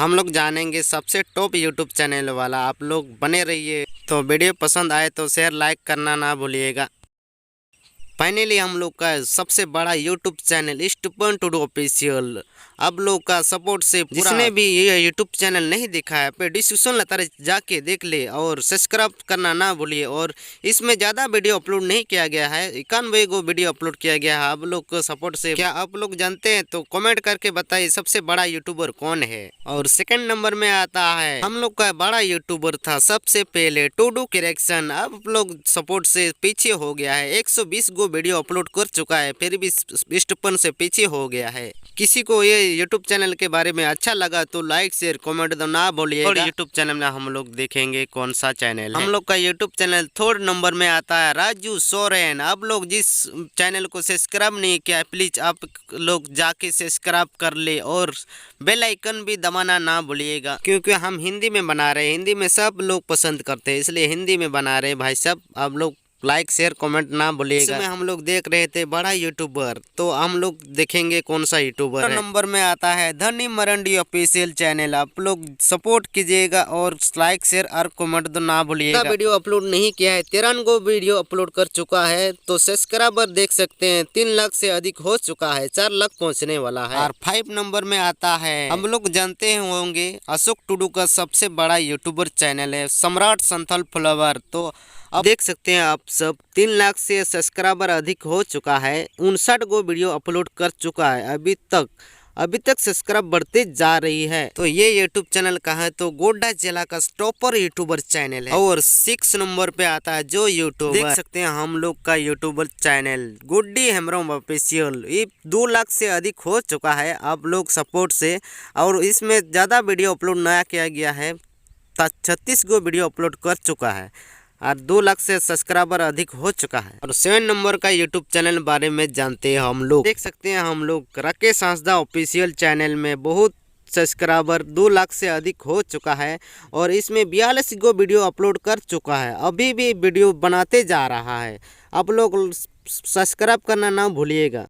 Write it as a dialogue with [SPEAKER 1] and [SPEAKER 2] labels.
[SPEAKER 1] हम लोग जानेंगे सबसे टॉप यूट्यूब चैनल वाला। आप लोग बने रहिए। तो वीडियो पसंद आए तो शेयर लाइक करना ना भूलिएगा। फाइनली हम लोग का सबसे बड़ा यूट्यूब चैनल स्टूपन टूडू ऑफिशियल आप लोग का सपोर्ट से जिसने भी ये यूट्यूब चैनल नहीं देखा है पे डिस्क्रिप्शन लता जाके देख ले और सब्सक्राइब करना ना भूलिए। और इसमें ज़्यादा वीडियो अपलोड नहीं किया गया है, 91 गो वीडियो अपलोड किया गया है आप लोग को सपोर्ट से। क्या आप लोग जानते हैं तो कमेंट करके बताइए सबसे बड़ा यूट्यूबर कौन है। और सेकंड नंबर में आता है हम लोग का बड़ा यूट्यूबर था सबसे पहले टूडू करेक्शन। आप लोग सपोर्ट से पीछे हो गया है, 120 गो वीडियो अपलोड कर चुका है फिर भी स्टूपन से पीछे हो गया है। किसी को ये यूट्यूब चैनल के बारे में अच्छा लगा तो लाइक शेयर कमेंट तो ना भूलिएगा। और यूट्यूब चैनल में हम लोग देखेंगे कौन सा चैनल है। हम लोग का यूट्यूब चैनल थर्ड नंबर में आता है राजू सोरेन। आप लोग जिस चैनल को सब्सक्राइब नहीं किया प्लीज आप लोग जाके सब्सक्राइब कर ले और बेल आइकन भी दबाना ना भूलिएगा, क्योंकि हम हिंदी में बना रहे हैं, हिंदी में सब लोग पसंद करते हैं इसलिए हिंदी में बना रहे हैं भाई साहब। आप लोग लाइक शेयर कमेंट ना भूलिएगा। इसमें हम लोग देख रहे थे बड़ा यूट्यूबर, तो हम लोग देखेंगे कौन सा यूट्यूबर है। नंबर में आता है धनी मरंडी ऑफिशियल चैनल। आप लोग सपोर्ट कीजिएगा और लाइक शेयर और कमेंट तो ना भूलिएगा। वीडियो अपलोड नहीं किया है, 13 गो वीडियो अपलोड कर चुका है। तो सब्सक्राइबर देख सकते हैं 3 लाख से अधिक हो चुका है, 4 लाख पहुँचने वाला है। और 5 नंबर में आता है हम लोग जानते होंगे अशोक टूडू का सबसे बड़ा यूट्यूबर चैनल है सम्राट संथल फ्लावर। तो अब देख सकते हैं आप सब 3 लाख से सब्सक्राइबर अधिक हो चुका है, 59 गो वीडियो अपलोड कर चुका है। अभी तक सब्सक्राइब बढ़ते जा रही है। तो ये यूट्यूब चैनल का है तो गोड्डा जिला का टॉपर यूट्यूबर चैनल है। और 6 नंबर पे आता है जो यूट्यूबर देख सकते हैं हम लोग का यूट्यूबर चैनल गुड्डी हेमरम ऑफिशियल। ये 2 लाख से अधिक हो चुका है आप लोग सपोर्ट से। और इसमें ज़्यादा वीडियो अपलोड नया किया गया है, 36 गो वीडियो अपलोड कर चुका है और 2 लाख से सब्सक्राइबर अधिक हो चुका है। और 7 नंबर का यूट्यूब चैनल बारे में जानते हैं हम लोग देख सकते हैं हम लोग राकेश हांसदा ऑफिशियल चैनल में बहुत सब्सक्राइबर 2 लाख से अधिक हो चुका है। और इसमें 42 गो वीडियो अपलोड कर चुका है, अभी भी वीडियो बनाते जा रहा है। आप लोग सब्सक्राइब करना ना भूलिएगा।